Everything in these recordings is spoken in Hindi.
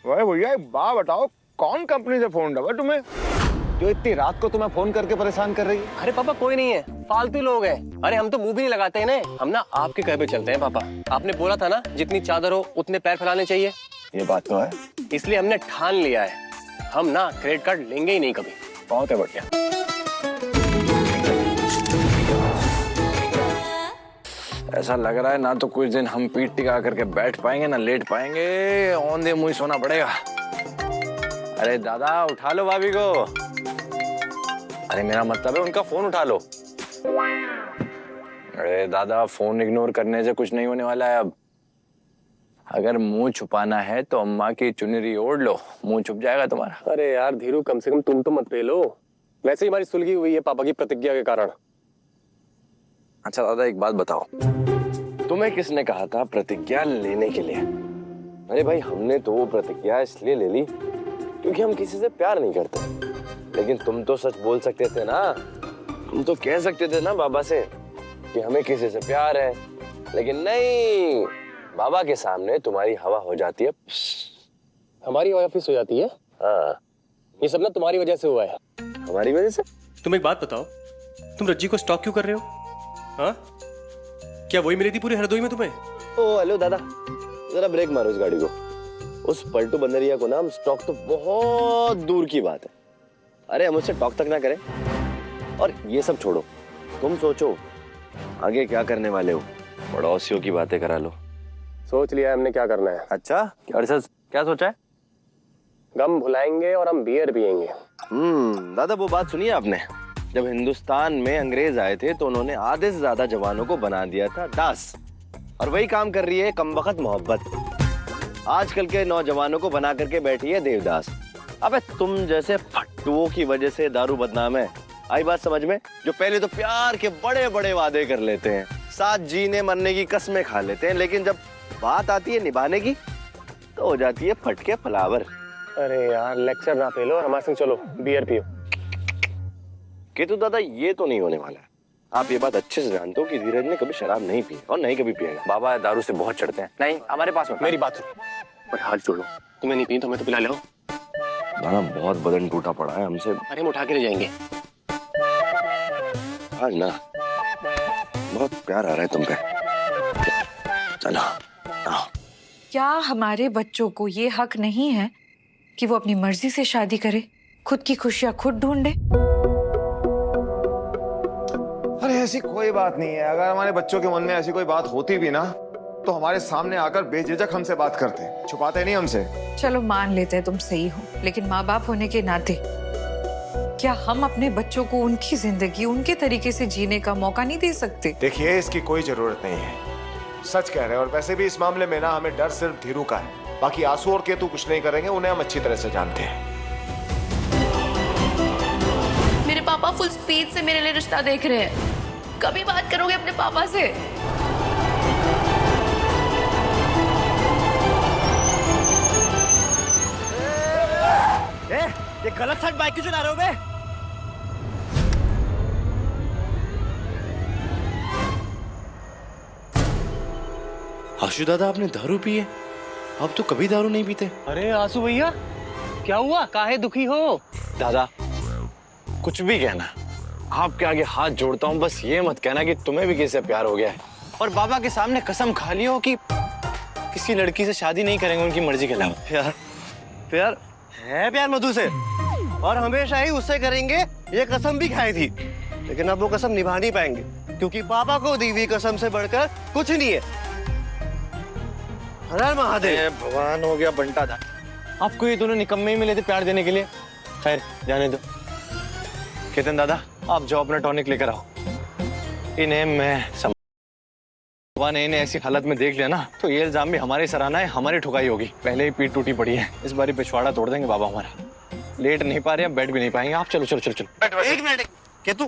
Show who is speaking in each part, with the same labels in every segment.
Speaker 1: वही भैया एक बात बताओ, कौन कंपनी से फोन दबा तुम्हें जो इतनी रात को तुम्हें फोन करके परेशान कर रही है?
Speaker 2: अरे पापा कोई नहीं है, फालतू लोग हैं। अरे हम तो मुंह भी नहीं लगाते इन्हें, हम ना आपके कहे पे चलते हैं पापा। आपने बोला था ना जितनी चादर हो उतने पैर फैलाने चाहिए।
Speaker 1: ये बात तो है।
Speaker 2: इसलिए हमने ठान लिया है, हम ना क्रेडिट कार्ड लेंगे ही नहीं कभी।
Speaker 1: बहुत है बढ़िया। ऐसा लग रहा है ना तो कुछ दिन हम पीठ टिका करके बैठ पाएंगे ना लेट पाएंगे, औंधे मुंह सोना पड़ेगा। अरे दादा उठा लो भाभी को। अरे मेरा मतलब है उनका फोन उठा लो। अरे दादा फोन इग्नोर करने से कुछ नहीं होने वाला है। अब अगर मुंह छुपाना है तो अम्मा की चुनरी ओढ़ लो, मुंह छुप जाएगा तुम्हारा।
Speaker 2: अरे यार धीरू कम से कम तुम तो मत पे लो, वैसे ही हमारी सुलगी हुई है पापा की प्रतिज्ञा के कारण।
Speaker 1: अच्छा दादा एक बात बताओ, तुम्हें किसने कहा था प्रतिज्ञा लेने के लिए? अरे भाई हमने तो वो प्रतिज्ञा इसलिए ले ली क्योंकि हम किसी से प्यार नहीं करते। लेकिन तुम तो सच बोल सकते थे ना, तुम तो कह सकते थे ना बाबा से कि हमें किसी से प्यार है। लेकिन नहीं, बाबा के सामने तुम्हारी हवा हो जाती है।
Speaker 2: हमारी हवा फिस हो जाती है।
Speaker 1: हाँ
Speaker 2: ये सब ना तुम्हारी वजह से हुआ है।
Speaker 1: हमारी वजह से?
Speaker 2: तुम एक बात बताओ, तुम रज्जी को स्टॉक क्यों कर रहे हो? हाँ क्या वही मिली थी पूरी हरदोई में तुम्हें?
Speaker 1: ओ हेलो दादा, जरा ब्रेक मारो इस गाड़ी को। उस पलटू बंदरिया को ना हम स्टॉक तो बहुत दूर की बात है। अरे हम उससे टॉक तक ना करें। और ये सब छोड़ो, तुम सोचो आगे क्या करने वाले हो। पड़ोसियों की बातें करा लो।
Speaker 2: सोच लिया है हमने क्या करना है।
Speaker 1: अच्छा अरशद क्या सोचा है?
Speaker 2: गम भुलाएंगे और हम बियर पियेंगे।
Speaker 1: दादा वो बात सुनिए आपने, जब हिंदुस्तान में अंग्रेज आए थे तो उन्होंने आधे से ज्यादा जवानों को बना दिया था दास, और वही काम कर रही है कमबख्त मोहब्बत। आजकल के नौजवानों को बना करके बैठी है देवदास। अबे तुम जैसे फट्टुओं की वजह से दारू बदनाम है। आई बात समझ में? जो पहले तो प्यार के बड़े बड़े वादे कर लेते हैं, साथ जीने मरने की कस्में खा लेते हैं, लेकिन जब बात आती है निभाने की तो हो जाती है फटके फलावर।
Speaker 2: अरे यार लेक्चर ना पेलो और हमारे संग चलो बियर पियो।
Speaker 1: केतु दादा ये तो नहीं होने वाला है। आप ये बात अच्छे से जानते हो कि धीरज ने कभी शराब नहीं पी और नहीं कभी पिएगा। बाबा दारू से बहुत चढ़ते हैं। नहीं हमारे पास में।
Speaker 2: मेरी बात सुनो और हाथ जोड़ो, तुम्हें नहीं पी तो हमें तो पिला लो।
Speaker 1: दादा बहुत बदन टूटा पड़ा है हमसे।
Speaker 2: अरे हम उठा के ले जाएंगे।
Speaker 1: आज ना बहुत प्यार आ रहा है तुम पे। चलो आओ।
Speaker 3: क्या हमारे बच्चों को ये हक नहीं है कि वो अपनी मर्जी से शादी करे, खुद की खुशियां खुद ढूंढे?
Speaker 4: अरे ऐसी कोई बात नहीं है। अगर हमारे बच्चों के मन में ऐसी कोई बात होती भी ना तो हमारे सामने आकर बेझिझक हमसे बात करते, छुपाते नहीं हमसे।
Speaker 3: चलो मान लेते हैं तुम सही हो, लेकिन माँ बाप होने के नाते क्या हम अपने बच्चों को उनकी जिंदगी उनके तरीके से जीने का मौका नहीं दे सकते?
Speaker 4: देखिए इसकी कोई जरूरत नहीं है, सच कह रहे हैं। और वैसे भी इस मामले में ना हमें डर सिर्फ धीरू का है। बाकी आंसू और केतु कुछ नहीं करेंगे, उन्हें हम अच्छी तरह से जानते हैं।
Speaker 5: मेरे पापा फुल स्पीड से मेरे लिए रिश्ता देख रहे हैं। कभी बात करोगे अपने पापा से?
Speaker 6: ये गलत साइड बाइक क्यों चला रहे हो बे?
Speaker 7: आशु दादा आपने दारू पी है? आप तो कभी दारू नहीं पीते।
Speaker 2: अरे आंसू भैया क्या हुआ, काहे दुखी हो?
Speaker 1: दादा कुछ भी कहना, आपके आगे हाथ जोड़ता हूँ, बस ये मत कहना कि तुम्हें भी किसी से प्यार हो गया है।
Speaker 7: और बाबा के सामने कसम खा लियो कि किसी लड़की से शादी नहीं करेंगे उनकी मर्जी के अलावा।
Speaker 6: प्यार प्यार है प्यार मधु से, और हमेशा ही उससे करेंगे, ये कसम भी खाई थी। लेकिन अब वो कसम निभा नहीं पाएंगे क्योंकि पापा को दी हुई कसम से बढ़कर कुछ नहीं है। हर महादेव।
Speaker 1: भगवान हो गया बंटा था।
Speaker 7: आपको ये दोनों निकम्मे ही मिले थे प्यार देने के लिए। खैर जाने दो। केतन दादा आप जाओ अपना टॉनिक लेकर आओ। इन्हें मैं ने इन्हें ऐसी हालत में देख लिया ना तो ये इल्जाम भी हमारे सराहना है, हमारी ठुकाई होगी। पहले ही पीठ टूटी पड़ी है, इस बारी पिछवाड़ा तोड़ देंगे बाबा हमारा। लेट नहीं पा रहे हैं, बैठ भी नहीं पाएंगे। आप चलो चलो चलो चलो।
Speaker 6: एक मिनट केतु।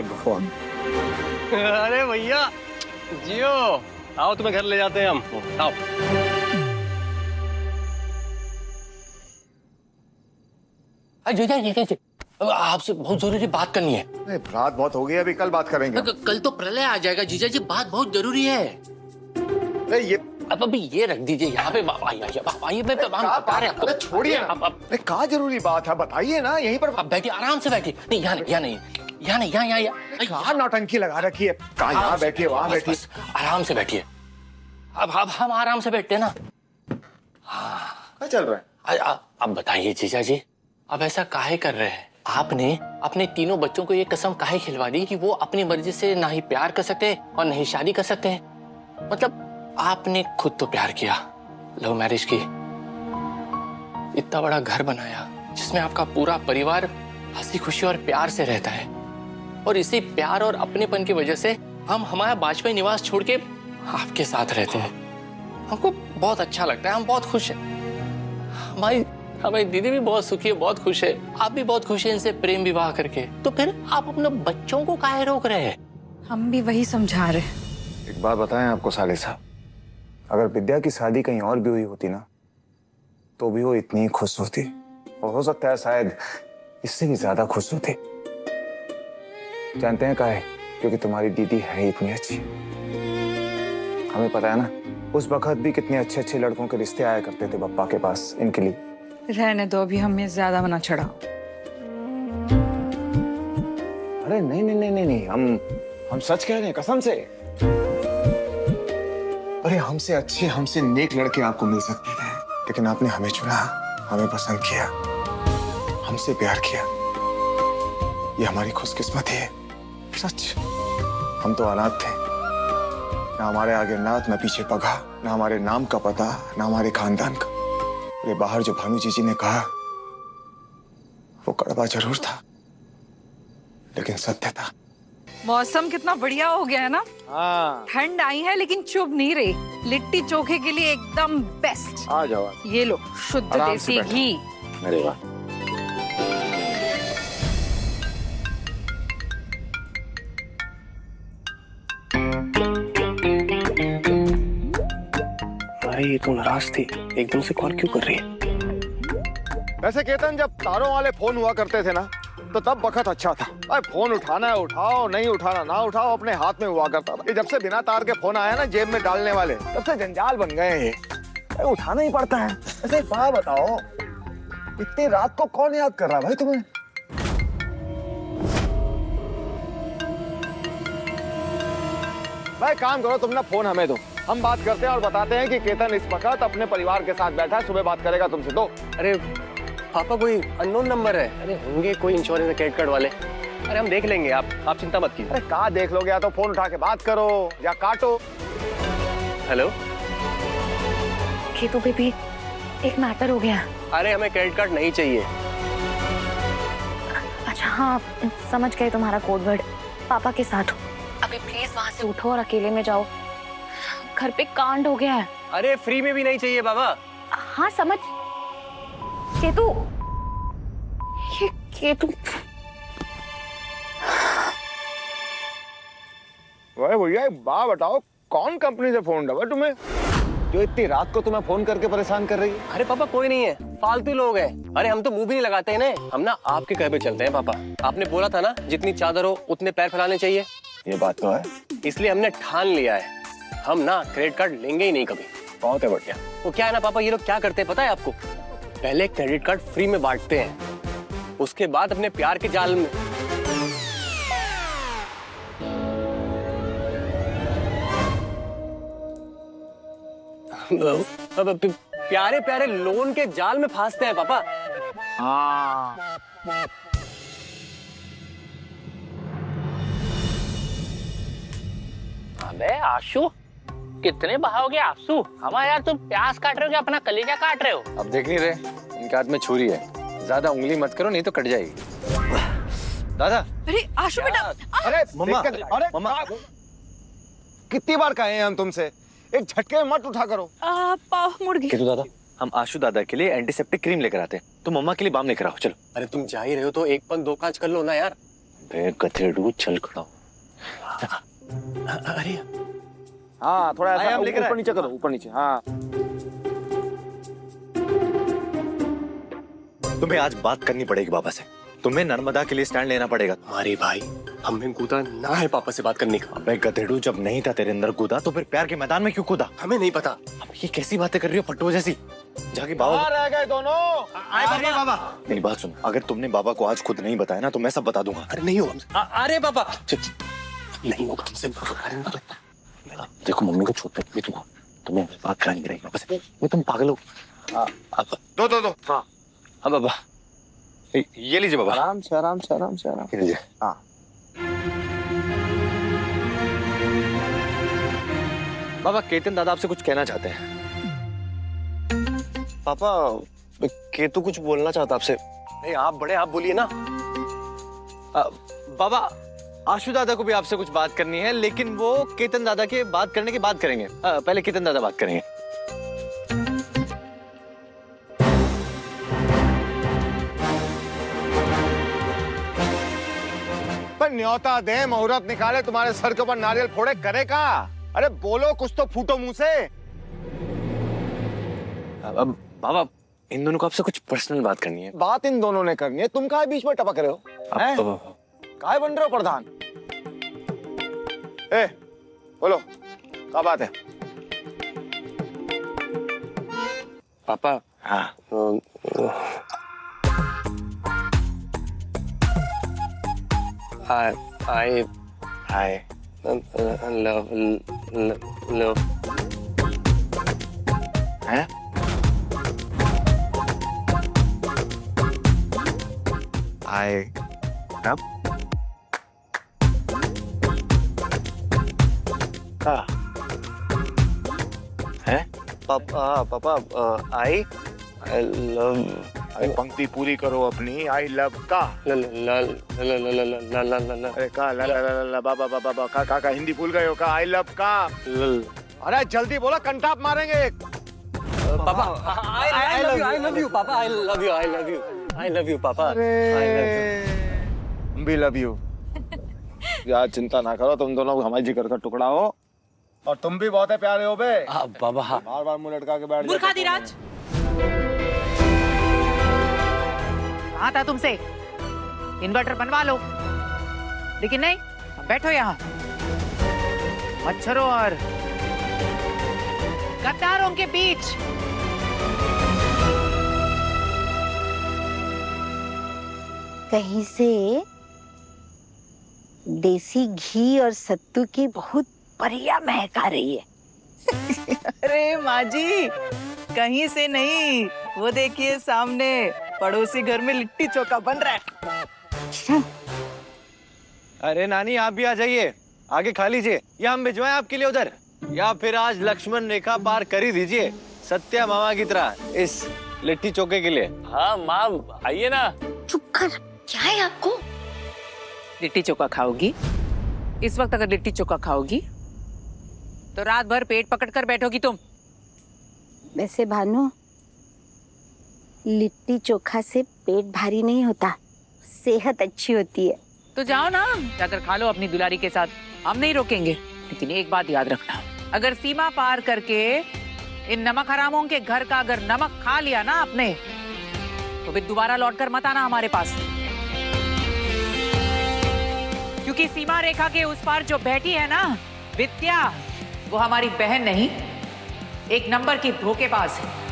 Speaker 1: भगवान।
Speaker 2: अरे भैया जियो, आओ तुम्हें घर ले जाते हैं हम। आओ।
Speaker 7: आपसे बहुत जरूरी बात करनी है।
Speaker 4: रात बहुत हो गई, अभी कल बात करेंगे।
Speaker 7: कल तो प्रलय आ जाएगा जीजा जी, बात बहुत जरूरी है।
Speaker 4: अरे ये
Speaker 8: अब अभी ये रख दीजिए यहाँ पे। बाबा आइए हम बता रहे हैं आपको।
Speaker 4: छोड़िए, अरे क्या जरूरी बात है, बताइए ना। यहीं पर
Speaker 8: अब बैठिए, आराम से बैठिए। नहीं यहाँ नहीं,
Speaker 4: कहाँ नौटंकी लगा रखी है। कहाँ यहाँ बैठिए, वहाँ बैठिए।
Speaker 8: आराम से बैठिए। अब हम आराम से बैठते हैं ना।
Speaker 4: क्या चल रहा है?
Speaker 8: अब बताइए जीजा जी, अब ऐसा काहे कर रहे हैं? आपने अपने तीनों बच्चों को ये कसम काहे खिलवा दी कि वो अपनी मर्जी से ना ही प्यार कर सकते और ना ही शादी कर सकते हैं? मतलब आपने खुद तो प्यार किया, लव मैरिज की, इतना बड़ा घर बनाया जिसमें आपका पूरा परिवार हंसी खुशी और प्यार से रहता है, और इसी प्यार और अपनेपन की वजह से हम हमारा बाजपेयी निवास छोड़ के आपके साथ रहते हैं। हमको बहुत अच्छा लगता है, हम बहुत खुश हैं। हमारी दीदी भी बहुत सुखी है, बहुत खुश है, आप भी बहुत खुश हैं इनसे प्रेम विवाह करके। तो फिर आप अपने बच्चों को काहे रोक रहे हैं?
Speaker 3: हम भी वही समझा रहे हैं।
Speaker 4: एक बात बताएं आपको साले साहब, अगर विद्या की शादी कहीं और भी हुई होती ना, तो भी वो इतनी खुश होती, और हो सकता है शायद इससे भी ज्यादा खुश होती। जानते हैं काहे? क्योंकि तुम्हारी दीदी है इतनी अच्छी। हमें पता है ना, उस वक्त भी कितने अच्छे अच्छे लड़कों के रिश्ते आया करते थे पप्पा के पास इनके लिए।
Speaker 3: रहने दो, अभी हमें ज्यादा मना चढ़ा।
Speaker 4: अरे नहीं, हम सच कह रहे हैं, कसम से। अरे हमसे अच्छे, हमसे नेक लड़के आपको मिल सकते थे, लेकिन आपने हमें चुना, हमें पसंद किया, हमसे प्यार किया। ये हमारी खुशकिस्मती है, सच। हम तो अनाथ थे, ना हमारे आगे नाथ, ना पीछे पगा, ना हमारे नाम का पता, ना हमारे खानदान का। ये बाहर जो भानु जी ने कहा, वो कड़वा जरूर था, लेकिन सत्य था।
Speaker 3: मौसम कितना बढ़िया हो गया है ना।
Speaker 4: हाँ,
Speaker 3: ठंड आई है लेकिन चुभ नहीं रही। लिट्टी चोखे के लिए एकदम बेस्ट।
Speaker 4: आ जाओ।
Speaker 3: ये लो, शुद्ध
Speaker 4: आराम से
Speaker 3: देसी
Speaker 4: बैठो।
Speaker 3: घी।
Speaker 4: अरे वाह।
Speaker 2: अरे ये तो नाराज थी, एकदम से कॉल क्यों कर रही है?
Speaker 4: वैसे केतन, जब तारों वाले फोन हुआ करते थे ना, तो तब वक्त अच्छा था। भाई फोन उठाना है उठाओ, नहीं उठाना ना उठाओ, अपने हाथ में हुआ करता था। ये जब से बिना तार के फोन आया ना, जेब में डालने वाले, तब से जंजाल बन गए हैं। भाई उठाना ही पड़ता है। ऐसे एक बात बताओ, इतनी रात को कौन याद कर रहा भाई तुम्हें? भाई काम करो, तुम ना फोन हमें दो, हम बात करते हैं और बताते हैं कि केतन इस वक्त अपने परिवार के साथ बैठा है, सुबह बात करेगा तुमसे। दो।
Speaker 2: अरे पापा, कोई अननोन नंबर है। अरे होंगे कोई इंश्योरेंस क्रेडिट कार्ड वाले। अरे हम देख लेंगे, आप चिंता मत कीजिए।
Speaker 4: अरे कहाँ देख लोगे, या तो फोन उठा के बात करो या काटो।
Speaker 2: हेलो
Speaker 5: केतु बेबी, एक मैटर हो गया।
Speaker 2: अरे हमें क्रेडिट कार्ड नहीं चाहिए।
Speaker 5: अच्छा हाँ, समझ गए तुम्हारा कोड वर्ड। पापा के साथ हो। अभी प्लीज वहां से उठो और अकेले में जाओ, घर पे कांड हो गया है।
Speaker 2: अरे फ्री में भी नहीं चाहिए बाबा।
Speaker 5: हाँ समझ। केतु, ये केतु।
Speaker 4: भाई भैया एक बात बताओ, कौन कंपनी से फोन डबा तुम्हें, जो इतनी रात को तुम्हें फोन करके परेशान कर रही है?
Speaker 2: अरे पापा कोई नहीं है, फालतू लोग हैं। अरे हम तो मुंह भी नहीं लगाते हैं ना, हम ना आपके कहे पे चलते हैं पापा। आपने बोला था ना, जितनी चादर हो उतने पैर फैलाने चाहिए।
Speaker 4: ये बात तो है।
Speaker 2: इसलिए हमने ठान लिया है, हम ना क्रेडिट कार्ड लेंगे ही नहीं कभी।
Speaker 4: बहुत है बढ़िया।
Speaker 2: वो क्या है ना पापा, ये लोग क्या करते हैं पता है आपको? पहले क्रेडिट कार्ड फ्री में बांटते हैं, उसके बाद अपने प्यार के जाल में प्यारे प्यारे लोन के जाल में फंसते हैं पापा।
Speaker 4: हाँ।
Speaker 8: अबे आशु, कितने बहाओगे आंसू? हमारा यार तुम प्याज काट रहे हो क्या अपना कलेजा काट रहे हो?
Speaker 7: अब देख नहीं रहे, इनके हाथ में छुरी है, ज्यादा उंगली मत करो नहीं तो कट जाएगी। दादा।
Speaker 3: अरे आशु बेटा।
Speaker 4: अरे
Speaker 7: मम्मा,
Speaker 4: अरे
Speaker 7: मम्मा।
Speaker 4: कितनी बार कहे हैं हम तुमसे, एक झटके में मत उठा करो।
Speaker 3: पाव मुड़ गई।
Speaker 7: केतु दादा, हम आशु दादा के लिए एंटीसेप्टिक क्रीम लेकर आते हैं, तो मम्मा के लिए बाम लेकर आओ। चलो।
Speaker 2: अरे तुम जा ही रहे हो तो एक पन दो कांच कर लो ना यार।
Speaker 7: गधेड़ू, चल खड़ा हो।
Speaker 2: अरे
Speaker 4: हाँ थोड़ा ऐसा
Speaker 7: लेकर
Speaker 4: ऊपर नीचे करो, ऊपर नीचे। हाँ
Speaker 7: तुम्हें आज बात करनी पड़ेगी बाबा से, तुम्हें नर्मदा के लिए स्टैंड लेना पड़ेगा।
Speaker 2: हमारे भाई हमें कूदा ना है पापा से बात करने का।
Speaker 7: अबे गधेड़ू, जब नहीं था तेरे अंदर कूदा तो फिर प्यार के मैदान में क्यों कूदा?
Speaker 2: हमें नहीं पता।
Speaker 7: अब ये कैसी बातें कर रही हो फट्टू जैसी? जाके बाबा
Speaker 4: रह गए दोनों।
Speaker 2: अरे बाबा,
Speaker 7: मेरी बात सुन, अगर तुमने बाबा को आज खुद नहीं बताया ना तो मैं सब बता दूंगा।
Speaker 2: अरे नहीं होगा हमसे। अरे पापा,
Speaker 7: चुप।
Speaker 2: नहीं होगा हमसे।
Speaker 7: देखो मम्मी को छोड़ दे, तुम्हें बात कराएंगे नहीं बस। वो तुम पागल हो।
Speaker 4: दो दो दो।
Speaker 7: हाँ बाबा, ये लीजिए बाबा।
Speaker 4: आराम से आराम से आराम से आराम।
Speaker 7: ये लीजिए।
Speaker 4: हाँ
Speaker 7: बाबा, केतन दादा आपसे कुछ कहना चाहते हैं।
Speaker 6: पापा, केतु कुछ बोलना चाहता आपसे।
Speaker 2: नहीं, आप बड़े, आप बोलिए ना।
Speaker 7: बाबा, आशु दादा को भी आपसे कुछ बात करनी है, लेकिन वो केतन दादा के बात करने के बाद करेंगे। पहले केतन दादा बात करेंगे।
Speaker 4: पर न्योता दे, मुहूर्त निकाले, तुम्हारे सर के ऊपर नारियल फोड़े, करे का? अरे बोलो कुछ तो, फूटो मुंह से।
Speaker 7: अब बाबा, इन दोनों को आपसे कुछ पर्सनल बात करनी है।
Speaker 4: बात इन दोनों ने करनी है, तुम काहे बीच में टपक रहे हो? काहे बन रहे हो प्रधान? ए, बोलो क्या बात है?
Speaker 2: पापा,
Speaker 7: हाँ
Speaker 2: I
Speaker 7: हाय।
Speaker 2: love
Speaker 7: हैं? हाय। अब? हाँ। हैं?
Speaker 6: पापा, आई लव
Speaker 4: पंक्ति पूरी करो अपनी। आई लव का। अरे का ला ला ला ला बाबा बाबा बाबा का हिंदी भूल गए हो का? आई लव का। अरे जल्दी बोलो, कंटाप मारेंगे।
Speaker 2: पापा, I love you, पापा, I love you, पापा।
Speaker 4: हम भी लव यू। यार चिंता ना करो, तुम दोनों हमारे जिगर का टुकड़ा हो, और तुम भी बहुत है प्यारे हो बे।
Speaker 2: बाबा,
Speaker 4: बार बार मुंह लटका के बैठ
Speaker 9: मूर्खा धीराज, कहा था तुमसे इन्वर्टर बनवा लो, लेकिन नहीं, बैठो यहाँ। मच्छरों और गद्दारों के बीच
Speaker 10: कहीं से देसी घी और सत्तू की बहुत बढ़िया महक आ रही है।
Speaker 9: अरे माँ जी, कहीं से नहीं, वो देखिए सामने पड़ोसी घर में लिट्टी चोखा बन रहा है।
Speaker 7: अरे नानी, आप भी आ जाइए, आगे खा लीजिए, या हम भिजवाएं आपके लिए उधर, या फिर आज लक्ष्मण रेखा पार कर ही दीजिए सत्या मामा की तरह इस लिट्टी चोखे के लिए।
Speaker 8: हाँ माँ, आइए ना।
Speaker 10: चुप कर, क्या है आपको?
Speaker 9: लिट्टी चोखा खाओगी? इस वक्त अगर लिट्टी चोखा खाओगी तो रात भर पेट पकड़ कर बैठोगी तुम।
Speaker 10: वैसे भानु, लिट्टी चोखा से पेट भारी नहीं होता, सेहत अच्छी होती है।
Speaker 9: तो जाओ ना, जाकर खा लो अपनी दुलारी के साथ, हम नहीं रोकेंगे। लेकिन एक बात याद रखना, अगर सीमा पार करके इन नमक हरामों के घर का अगर नमक खा लिया ना आपने, तो फिर दोबारा लौटकर मत आना हमारे पास, क्योंकि सीमा रेखा के उस पार जो बैठी है ना विद्या, वो हमारी बहन नहीं, एक नंबर की धोखेबाज है।